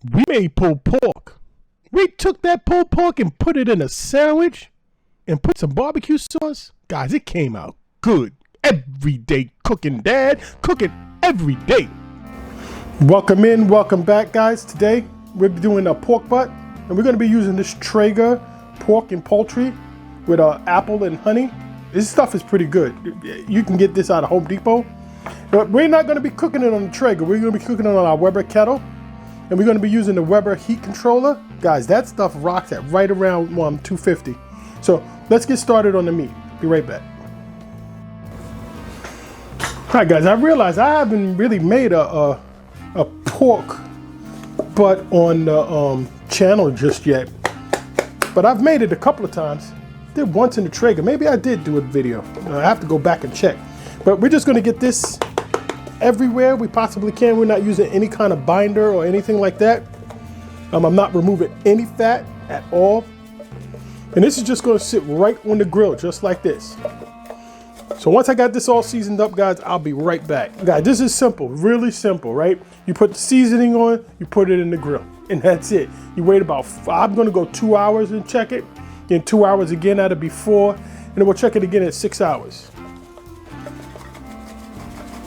We made pulled pork. We took that pulled pork and put it in a sandwich and put some barbecue sauce. Guys, it came out good. Every day cooking, Dad. Cooking every day. Welcome in, welcome back, guys. Today we're doing a pork butt, and we're going to be using this Traeger pork and poultry with apple and honey. This stuff is pretty good. You can get this out of Home Depot. But we're not going to be cooking it on the Traeger. We're going to be cooking it on our Weber Kettle. And we're going to be using the Weber heat controller. Guys, that stuff rocks at right around 250. So let's get started on the meat. Be right back. All right, guys, I realized I haven't really made a pork butt on the channel just yet. But I've made it a couple of times. Did once in the Traeger. Maybe I did do a video. I have to go back and check. But we're just going to get this everywhere we possibly can. We're not using any kind of binder or anything like that. I'm not removing any fat at all. And this is just going to sit right on the grill, just like this. So once I got this all seasoned up, guys, I'll be right back. Guys, this is simple, really simple, right? You put the seasoning on, you put it in the grill, and that's it. You wait about, I'm going to go 2 hours and check it. Then 2 hours again, that'll be 4. And then we'll check it again at 6 hours.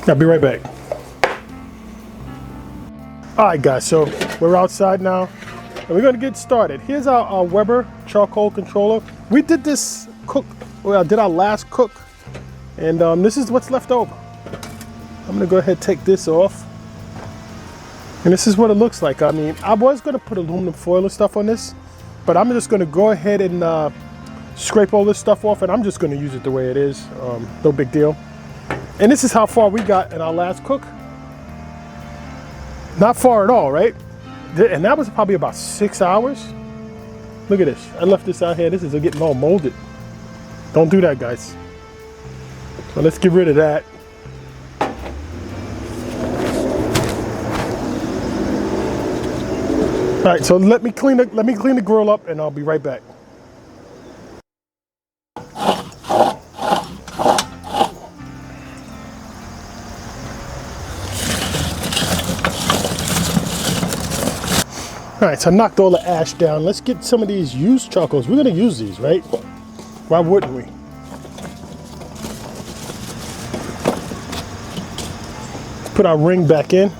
I'll be right back. All right, guys, so we're outside now, and we're gonna get started. Here's our Weber charcoal controller. We did this cook, well, I did our last cook, and this is what's left over. I'm gonna go ahead and take this off, and this is what it looks like. I mean, I was gonna put aluminum foil and stuff on this, but I'm just gonna go ahead and scrape all this stuff off, and I'm just gonna use it the way it is. No big deal. And this is how far we got in our last cook. Not far at all, right? And that was probably about 6 hours. Look at this. I left this out here. This is getting all molded. Don't do that, guys. So let's get rid of that. All right, so let me clean the grill up, and I'll be right back. All right, so I knocked all the ash down. Let's get some of these used charcoals. We're gonna use these, right? Why wouldn't we? Let's put our ring back in.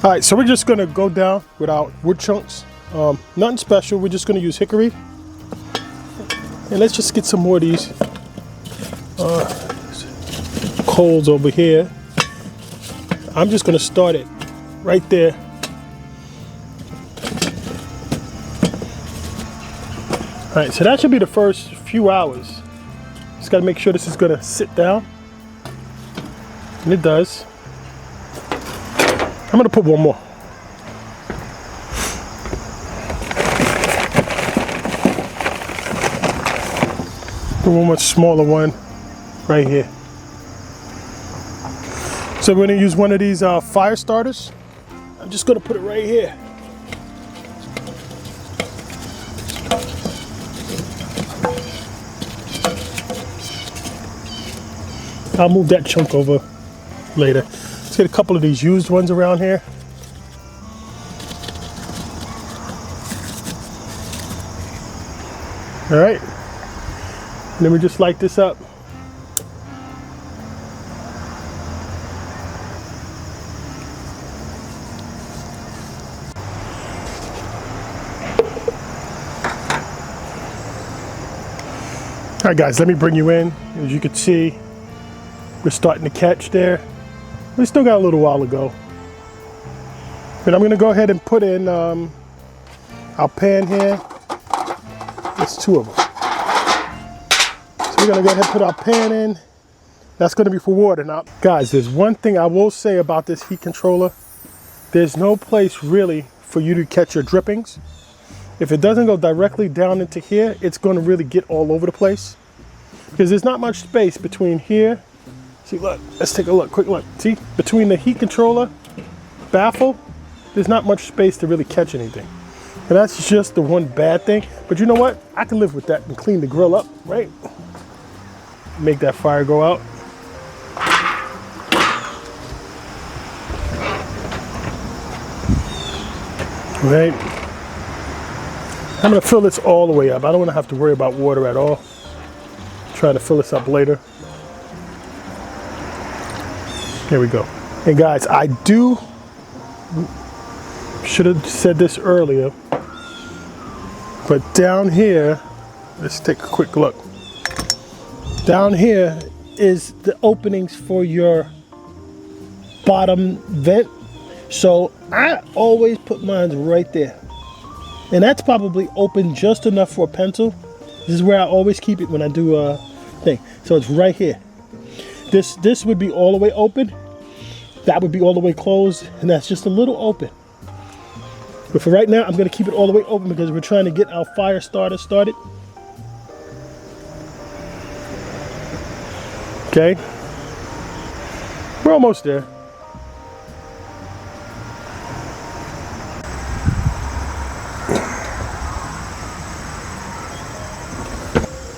All right, so we're just gonna go down with our wood chunks. Nothing special, we're just gonna use hickory. And let's just get some more of these coals over here. I'm just gonna start it right there. All right, so that should be the first few hours. Just gotta make sure this is gonna sit down. And it does. I'm gonna put one more. Put one much smaller one right here. So we're gonna use one of these fire starters. I'm just gonna put it right here. I'll move that chunk over later. Let's get a couple of these used ones around here. All right, and then we just light this up. All right, guys, let me bring you in. As you can see, we're starting to catch there. We still got a little while to go. And I'm gonna go ahead and put in our pan here. There's 2 of them. So we're gonna go ahead and put our pan in. That's gonna be for water. Now, guys, there's one thing I will say about this heat controller. There's no place really for you to catch your drippings. If it doesn't go directly down into here, it's gonna really get all over the place. Because there's not much space between here. See, look, let's take a look, quick look. See, between the heat controller baffle, there's not much space to really catch anything. And that's just the one bad thing. But you know what? I can live with that and clean the grill up, right? Make that fire go out. Right. I'm gonna fill this all the way up. I don't wanna have to worry about water at all. Try to fill this up later. Here we go. And guys, I should have said this earlier, but down here, let's take a quick look. Down here is the openings for your bottom vent. So I always put mine right there. And that's probably open just enough for a pencil. This is where I always keep it when I do a thing. So it's right here. This would be all the way open. That would be all the way closed, and that's just a little open. But for right now, I'm gonna keep it all the way open because we're trying to get our fire starter started. Okay. We're almost there.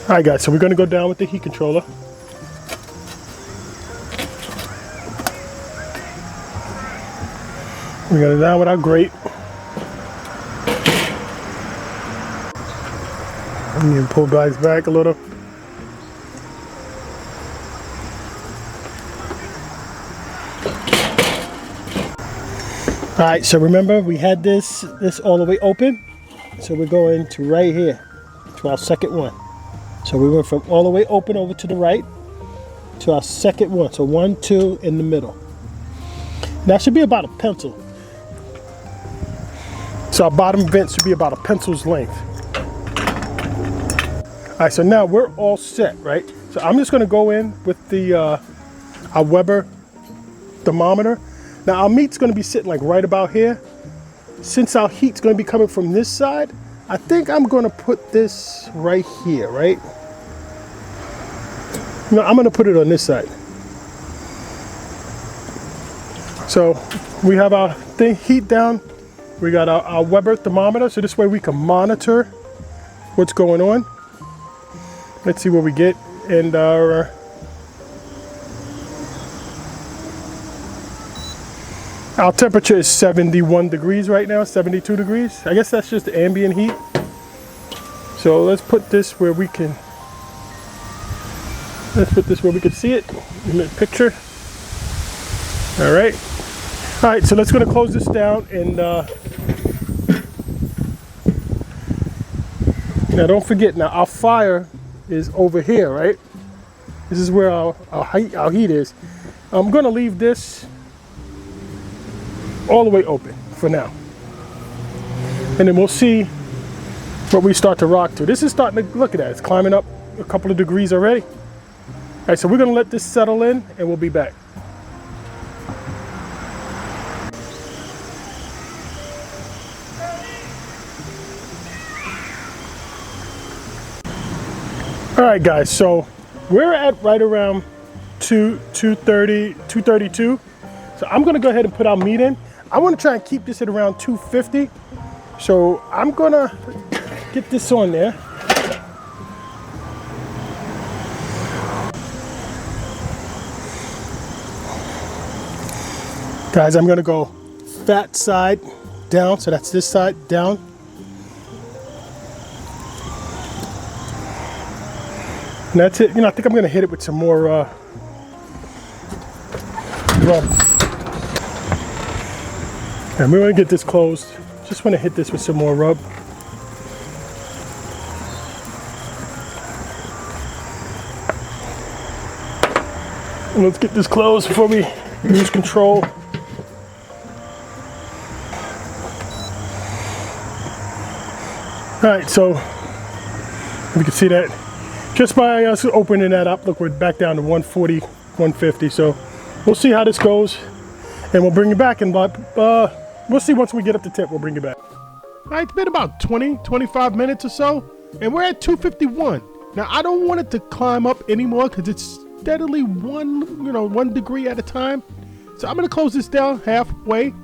All right, guys, so we're gonna go down with the heat controller. We're gonna go down with our grate. I'm gonna pull guys back a little. All right, so remember we had this all the way open. So we're going to right here, to our second one. So we went from all the way open over to the right to our second one. So 1, 2 in the middle. That should be about a pencil. So our bottom vent should be about a pencil's length. All right, so now we're all set, right? So I'm just gonna go in with the our Weber thermometer. Now our meat's gonna be sitting like right about here. Since our heat's gonna be coming from this side, I think I'm gonna put this right here, right? No, I'm gonna put it on this side. So we have our heat down. We got our Weber thermometer, so this way we can monitor what's going on. Let's see what we get. And our temperature is 71 degrees right now, 72 degrees. I guess that's just the ambient heat. So let's put this where we can see it in the picture. All right. All right, so let's go to close this down and now don't forget, now our fire is over here, right? This is where our heat is. I'm gonna leave this all the way open for now. And then we'll see what we start to rock to. This is starting to, look at that, it's climbing up a couple of degrees already. All right, so we're gonna let this settle in and we'll be back. All right, guys, so we're at right around 230, 232. So I'm gonna go ahead and put our meat in. I wanna try and keep this at around 250. So I'm gonna get this on there. Guys, I'm gonna go fat side down, so that's this side down. And that's it. You know, I think I'm gonna hit it with some more rub. And we want to get this closed. Just want to hit this with some more rub. And let's get this closed before we lose control. All right, so you can see that just by us opening that up, look, we're back down to 140, 150. So we'll see how this goes, and we'll bring you back. And we'll see once we get up to tip, we'll bring you back. All right, it's been about 20, 25 minutes or so, and we're at 251. Now I don't want it to climb up anymore because it's steadily 1 degree at a time. So I'm gonna close this down halfway,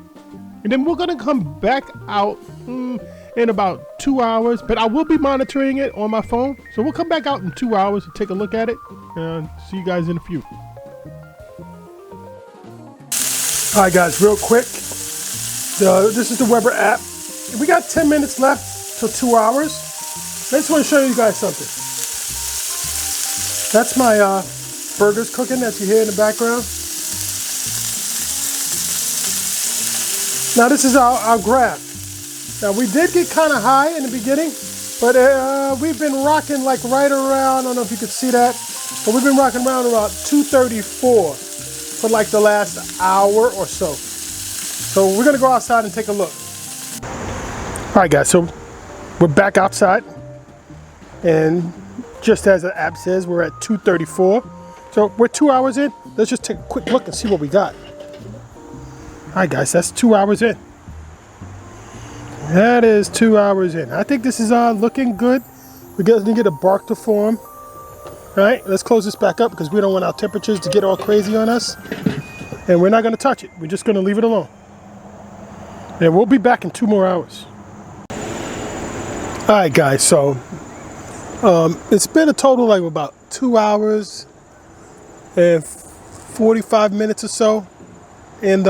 and then we're gonna come back out in about 2 hours, but I will be monitoring it on my phone. So we'll come back out in 2 hours to take a look at it, and see you guys in a few. All right, guys, real quick. This is the Weber app. we got 10 minutes left till 2 hours. I just want to show you guys something. That's my burgers cooking that you hear in the background. Now this is our grab. Now we did get kind of high in the beginning, but we've been rocking like right around, I don't know if you could see that, but we've been rocking around about 234 for like the last hour or so. So we're gonna go outside and take a look. All right guys, so we're back outside, and just as the app says, we're at 234. So we're 2 hours in. Let's just take a quick look and see what we got. All right guys, that's 2 hours in. That is 2 hours in. I think this is looking good. We're gonna get a bark to form. All right, let's close this back up because we don't want our temperatures to get all crazy on us. And we're not gonna touch it. We're just gonna leave it alone. And we'll be back in 2 more hours. All right guys, so it's been a total like about 2 hours and 45 minutes or so. And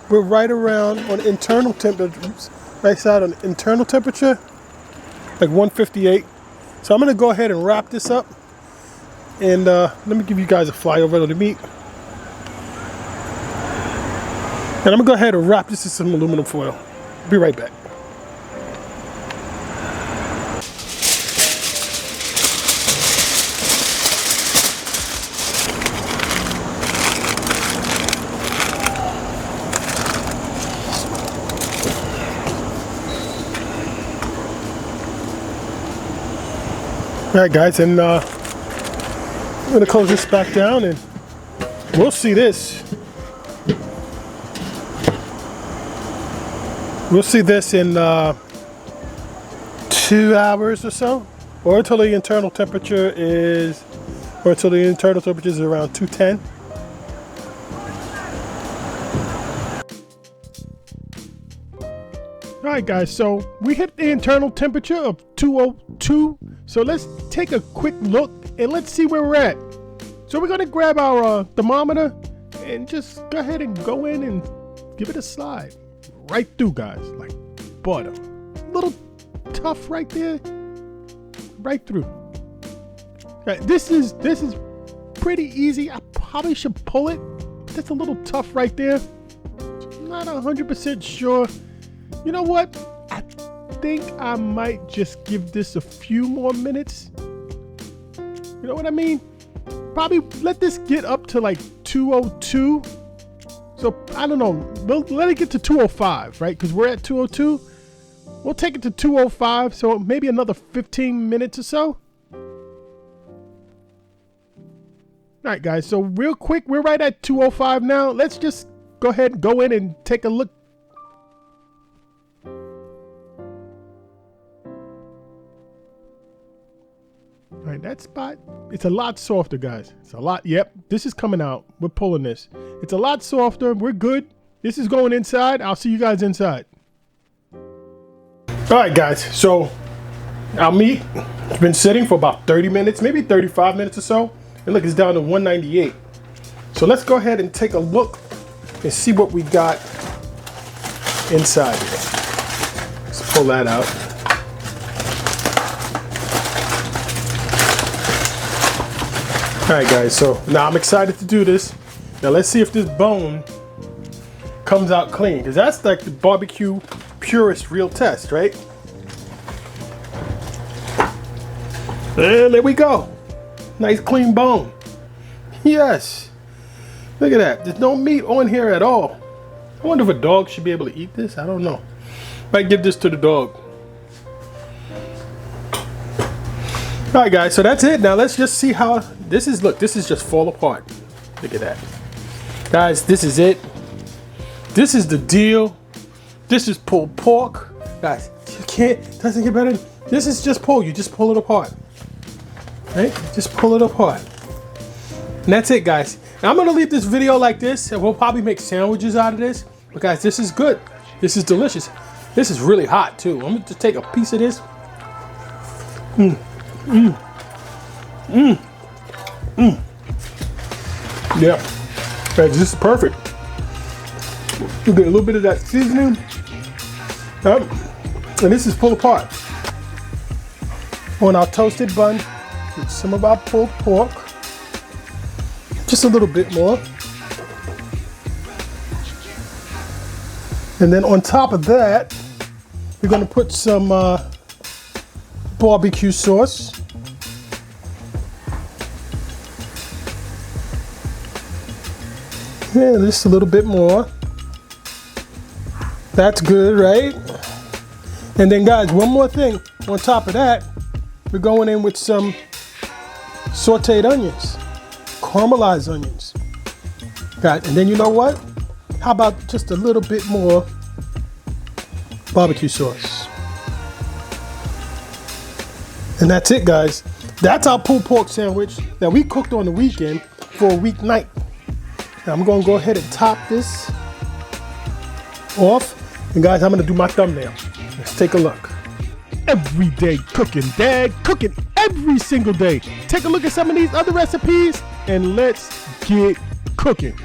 we're right around on internal temperatures, right side on internal temperature, like 158. So I'm gonna go ahead and wrap this up. And let me give you guys a flyover of the meat. And I'm gonna go ahead and wrap this in some aluminum foil. Be right back. All right guys, and I'm gonna close this back down and we'll see this. We'll see this in 2 hours or so, or until the internal temperature is, around 210. All right guys, so we hit the internal temperature of 202. So let's take a quick look and let's see where we're at. So we're gonna grab our thermometer and just go ahead and go in and give it a slide. Right through guys, like butter. A little tough right there. Right through. Right, this is pretty easy. I probably should pull it. That's a little tough right there. Not 100% sure. You know what? I think I might just give this a few more minutes. You know what I mean? Probably let this get up to like 202. So I don't know. We'll let it get to 205, right? Because we're at 202. We'll take it to 205. So maybe another 15 minutes or so. All right, guys. So real quick, we're right at 205 now. Let's just go ahead and go in and take a look. All right, that spot, it's a lot softer, guys. It's a lot, yep, this is coming out. We're pulling this. It's a lot softer, we're good. This is going inside. I'll see you guys inside. All right, guys, so our meat has been sitting for about 30 minutes, maybe 35 minutes or so. And look, it's down to 198. So let's go ahead and take a look and see what we got inside here. Let's pull that out. All right guys, so now I'm excited to do this. Now let's see if this bone comes out clean, because that's like the barbecue purist real test, right? And there we go. Nice clean bone. Yes. Look at that. There's no meat on here at all. I wonder if a dog should be able to eat this. I don't know. Might give this to the dog. All right guys, so that's it. Now let's just see how this is. Look, this is just fall apart. Look at that. Guys, this is it. This is the deal. This is pulled pork. Guys, you can't, doesn't get better. This is just pull. You just pull it apart. Right? Just pull it apart. And that's it, guys. Now I'm gonna leave this video like this, and we'll probably make sandwiches out of this. But guys, this is good. This is delicious. This is really hot too. I'm gonna just take a piece of this. Yeah, guys, this is perfect. You get a little bit of that seasoning. Yep. And this is pulled apart. On our toasted bun with some of our pulled pork. Just a little bit more. And then on top of that, we're gonna put some barbecue sauce. Yeah, just a little bit more. That's good, right? And then guys, one more thing. On top of that, we're going in with some sauteed onions, caramelized onions. Got, and then you know what? How about just a little bit more barbecue sauce? And that's it, guys. That's our pulled pork sandwich that we cooked on the weekend for a weeknight. Now I'm gonna go ahead and top this off. And guys, I'm gonna do my thumbnail. Let's take a look. Everyday cooking, Dad, cooking every single day. Take a look at some of these other recipes and let's get cooking.